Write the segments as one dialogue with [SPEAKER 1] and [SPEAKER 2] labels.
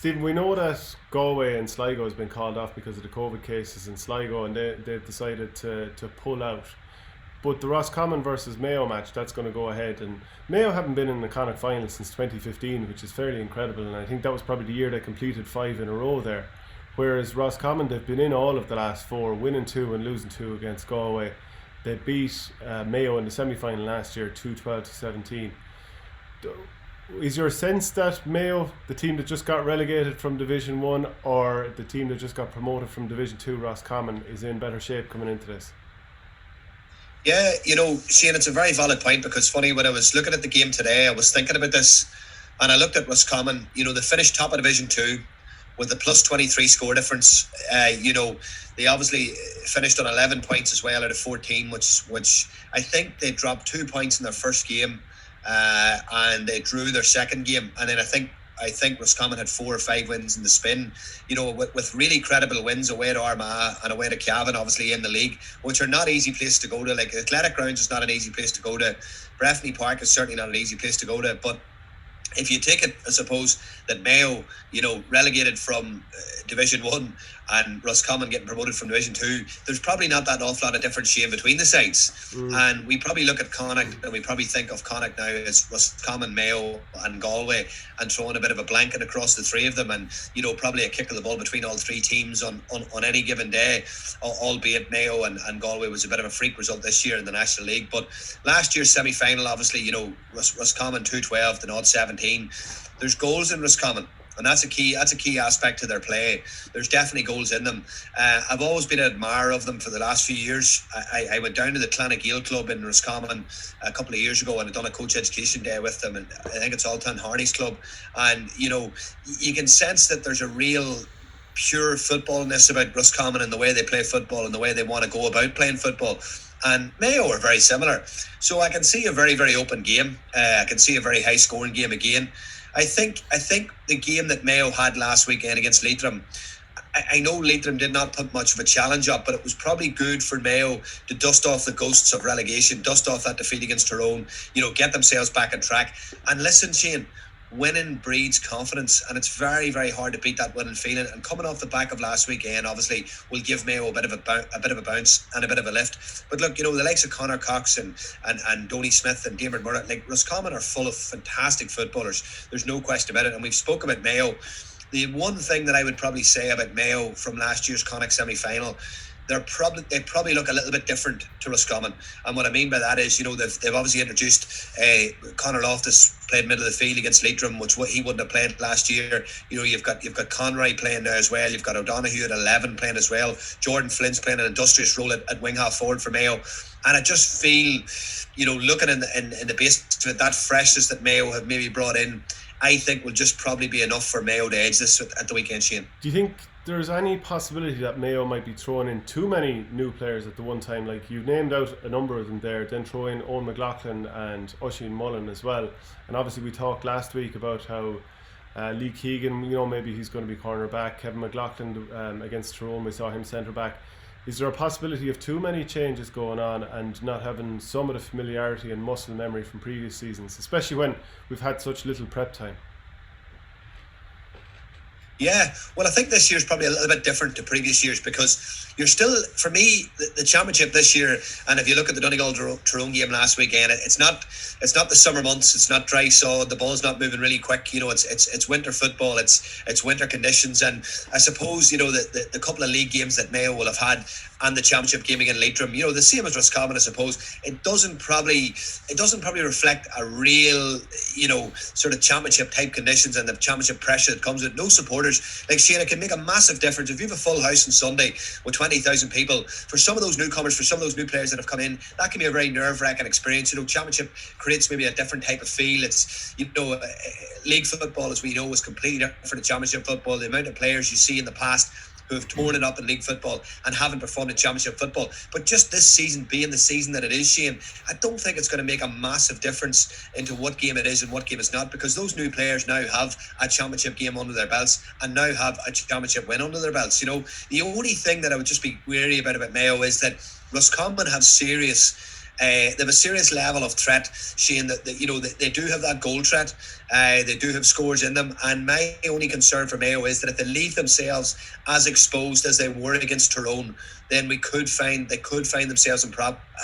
[SPEAKER 1] Stephen, we know that Galway and Sligo has been called off because of the COVID cases in Sligo, and they've decided to pull out. But the Roscommon versus Mayo match, that's going to go ahead. And Mayo haven't been in the Connacht final since 2015, which is fairly incredible. And I think that was probably the year they completed 5 in a row there. Whereas Roscommon, they've been in all of the last 4, winning 2 and losing 2 against Galway. They beat Mayo in the semi-final last year, 2-12-17. Is your sense that Mayo, the team that just got relegated from Division 1, or the team that just got promoted from Division 2, Roscommon, is in better shape coming into this?
[SPEAKER 2] Yeah, Shane, it's a very valid point, because funny, when I was looking at the game today, I was thinking about this, and I looked at Roscommon. They finished top of Division 2 with a plus 23 score difference. They obviously finished on 11 points as well out of 14, which I think they dropped 2 points in their first game, and they drew their second game, and then I think Roscommon had 4 or 5 wins in the spin, with really credible wins away to Armagh and away to Cavan, obviously in the league, which are not easy places to go to. Like, Athletic Grounds is not an easy place to go to. Breffni Park is certainly not an easy place to go to. But if you take it, I suppose, that Mayo, relegated from Division 1 and Roscommon getting promoted from Division 2, there's probably not that awful lot of difference, Shane, between the sides. And we probably look at Connacht, and we probably think of Connacht now as Roscommon, Mayo and Galway, and throwing a bit of a blanket across the 3 of them, and probably a kick of the ball between all 3 teams on any given day, albeit Mayo and Galway was a bit of a freak result this year in the National League. But last year's semi-final, obviously, Roscommon 2-12 to 0-17. There's goals in Roscommon, and that's a key aspect to their play. There's definitely goals in them. I've always been an admirer of them for the last few years. I went down to the Clonagale Club in Roscommon a couple of years ago, and I'd done a coach education day with them, and I think it's Alton Harney's club. And you can sense that there's a real pure footballness about Roscommon and the way they play football and the way they want to go about playing football. And Mayo are very similar. So I can see a very, very open game. I can see a very high scoring game again. I think the game that Mayo had last weekend against Leitrim, I know Leitrim did not put much of a challenge up, but it was probably good for Mayo to dust off the ghosts of relegation, dust off that defeat against Tyrone, get themselves back on track. And listen, Shane, winning breeds confidence, and it's very, very hard to beat that winning feeling. And coming off the back of last weekend, obviously, will give Mayo a bit of a bounce and a bit of a lift. But look, the likes of Conor Cox and Donny Smith and Diarmuid Murray, like, Roscommon are full of fantastic footballers. There's no question about it. And we've spoken about Mayo. The one thing that I would probably say about Mayo from last year's Connacht semi-final, they probably look a little bit different to Roscommon. And what I mean by that is, they've obviously introduced Conor Loftus played middle of the field against Leitrim, which he wouldn't have played last year. You've got Conroy playing now as well. You've got O'Donoghue at 11 playing as well. Jordan Flynn's playing an industrious role at wing half forward for Mayo. And I just feel, looking in the base of it, that freshness that Mayo have maybe brought in, I think will just probably be enough for Mayo to edge this at the weekend, Shane.
[SPEAKER 1] Do you think there's any possibility that Mayo might be throwing in too many new players at the one time? Like, you've named out a number of them there, then throw in Owen McLaughlin and Oisin Mullen as well. And obviously we talked last week about how Lee Keegan, maybe he's going to be corner back. Kevin McLaughlin against Tyrone, we saw him centre back. Is there a possibility of too many changes going on and not having some of the familiarity and muscle memory from previous seasons, especially when we've had such little prep time?
[SPEAKER 2] Yeah, well, I think this year's probably a little bit different to previous years, because you're still, for me, the championship this year, and if you look at the Donegal Tyrone game last weekend, it's not the summer months, it's not dry sod, the ball's not moving really quick. It's winter football, it's winter conditions, and I suppose the couple of league games that Mayo will have had and the championship game against Leitrim, the same as Roscommon, I suppose, it doesn't probably reflect a real sort of championship type conditions and the championship pressure that comes with no supporters. Like, Shane, it can make a massive difference if you have a full house on Sunday with 20,000 people. For some of those newcomers, for some of those new players that have come in, that can be a very nerve-wracking experience. Championship creates maybe a different type of feel. It's league football, as we know, is completely different to championship football. The amount of players you see in the past who have torn it up in league football and haven't performed in championship football. But just this season being the season that it is, Shane, I don't think it's going to make a massive difference into what game it is and what game it's not, because those new players now have a championship game under their belts and now have a championship win under their belts. The only thing that I would just be wary about Mayo is that Roscommon have serious They have a serious level of threat, Shane. That they do have that goal threat. They do have scores in them. And my only concern for Mayo is that if they leave themselves as exposed as they were against Tyrone, then they could find themselves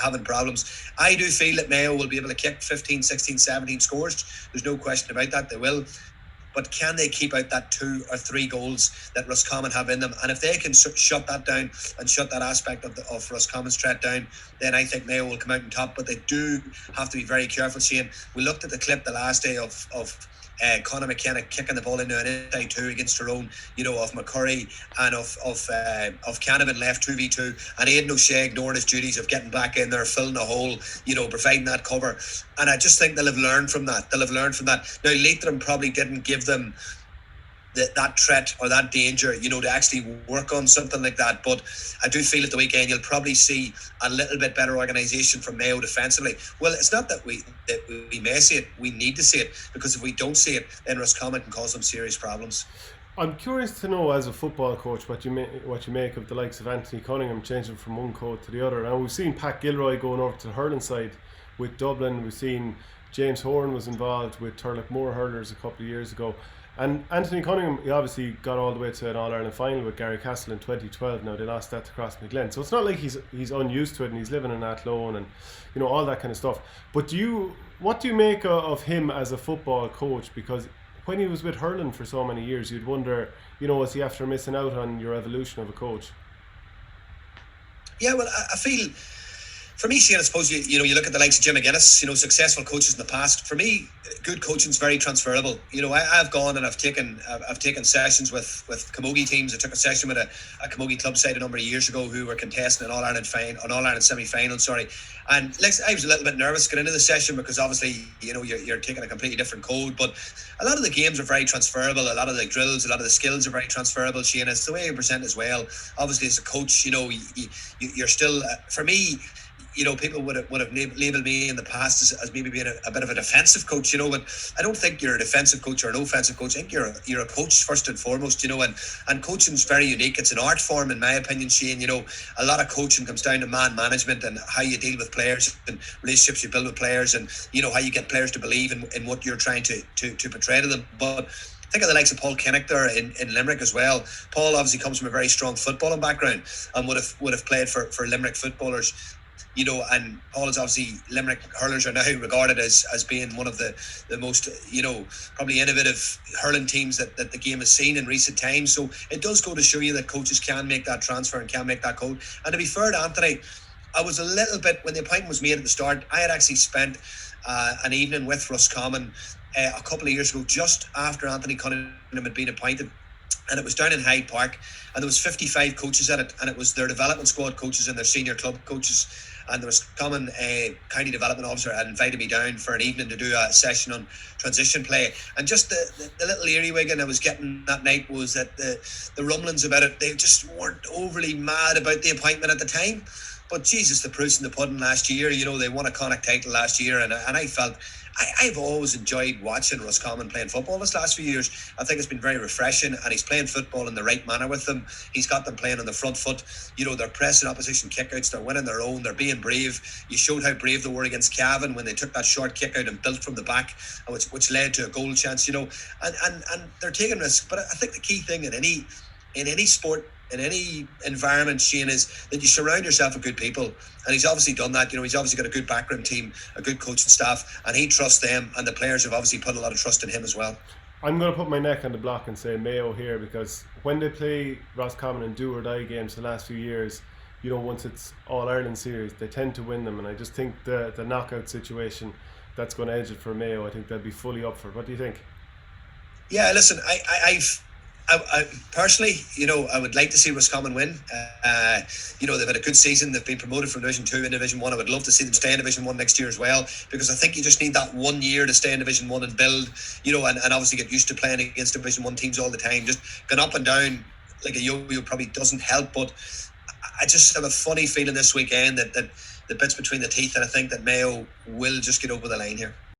[SPEAKER 2] having problems. I do feel that Mayo will be able to kick 15, 16, 17 scores. There's no question about that. They will. But can they keep out that 2 or 3 goals that Roscommon have in them? And if they can shut that down and shut that aspect of Roscommon's threat down, then I think Mayo will come out on top. But they do have to be very careful, Shane. We looked at the clip the last day of Conor McKenna kicking the ball into an inside 2 against Tyrone, of McCurry and of Canavan left 2v2, and Aidan O'Shea ignoring his duties of getting back in there, filling the hole, providing that cover. And I just think they'll have learned from that. Now, Leitrim probably didn't give them that threat or that danger, to actually work on something like that. But I do feel at the weekend you'll probably see a little bit better organisation from Mayo defensively. Well, it's not that we may see it, we need to see it, because if we don't see it, then Roscommon can cause them serious problems.
[SPEAKER 1] I'm curious to know, as a football coach, what you make of the likes of Anthony Cunningham changing from one coach to the other. Now, we've seen Pat Gilroy going over to the hurling side with Dublin. We've seen James Horan was involved with Turlough hurlers a couple of years ago. And Anthony Cunningham, he obviously got all the way to an All-Ireland final with Gary Castle in 2012. Now, they lost that to Crossmaglen. So it's not like he's unused to it and he's living in Athlone and, all that kind of stuff. But what do you make of him as a football coach? Because when he was with hurling for so many years, you'd wonder, was he after missing out on your evolution of a coach?
[SPEAKER 2] Yeah, well, I feel... For me, Shane, I suppose you look at the likes of Jim McGuinness, successful coaches in the past. For me, good coaching is very transferable. I've gone and I've taken sessions with camogie teams. I took a session with a camogie club side a number of years ago who were contesting an All-Ireland semi-final. And I was a little bit nervous getting into the session because obviously, you're taking a completely different code. But a lot of the games are very transferable. A lot of the drills, a lot of the skills are very transferable, Shane. It's the way you present as well. Obviously, as a coach, you're still, for me, people would have labelled me in the past as maybe being a bit of a defensive coach, but I don't think you're a defensive coach or an offensive coach. I think you're a coach first and foremost, and coaching's very unique. It's an art form, in my opinion, Shane. A lot of coaching comes down to man management and how you deal with players and relationships you build with players, and how you get players to believe in what you're trying to portray to them. But think of the likes of Paul Kinnock there in Limerick as well. Paul obviously comes from a very strong footballing background and would have played for Limerick footballers. And Paul is obviously, Limerick hurlers are now regarded as being one of the most, probably innovative hurling teams that the game has seen in recent times. So it does go to show you that coaches can make that transfer and can make that code. And to be fair to Anthony, I was a little bit, when the appointment was made at the start, I had actually spent an evening with Roscommon a couple of years ago, just after Anthony Cunningham had been appointed. And it was down in Hyde Park, and there was 55 coaches at it, and it was their development squad coaches and their senior club coaches. And there was common county development officer had invited me down for an evening to do a session on transition play. And just the little earwigging I was getting that night was that the rumblings about it, they just weren't overly mad about the appointment at the time. But Jesus, the proof's in the pudding last year. They won a Connacht title last year, and I felt I've always enjoyed watching Roscommon playing football this last few years. I think it's been very refreshing, and he's playing football in the right manner with them. He's got them playing on the front foot. They're pressing opposition kickouts. They're winning their own. They're being brave. You showed how brave they were against Cavan when they took that short kick out and built from the back, which led to a goal chance. And they're taking risks. But I think the key thing in any sport, in any environment, Shane, is that you surround yourself with good people. And he's obviously done that. He's obviously got a good background team, a good coaching staff, and he trusts them, and the players have obviously put a lot of trust in him as well.
[SPEAKER 1] I'm going to put my neck on the block and say Mayo here, because when they play Roscommon in do or die games the last few years, once it's All-Ireland series, they tend to win them. And I just think the knockout situation, that's going to edge it for Mayo. I think they'll be fully up for it. What do you think?
[SPEAKER 2] Yeah, listen, I personally, I would like to see Roscommon win. They've had a good season. They've been promoted from Division 2 in Division 1. I would love to see them stay in Division 1 next year as well, because I think you just need that 1 year to stay in Division 1 and build, and obviously get used to playing against Division 1 teams all the time. Just going up and down like a yo-yo probably doesn't help, but I just have a funny feeling this weekend that the bits between the teeth, and I think that Mayo will just get over the line here.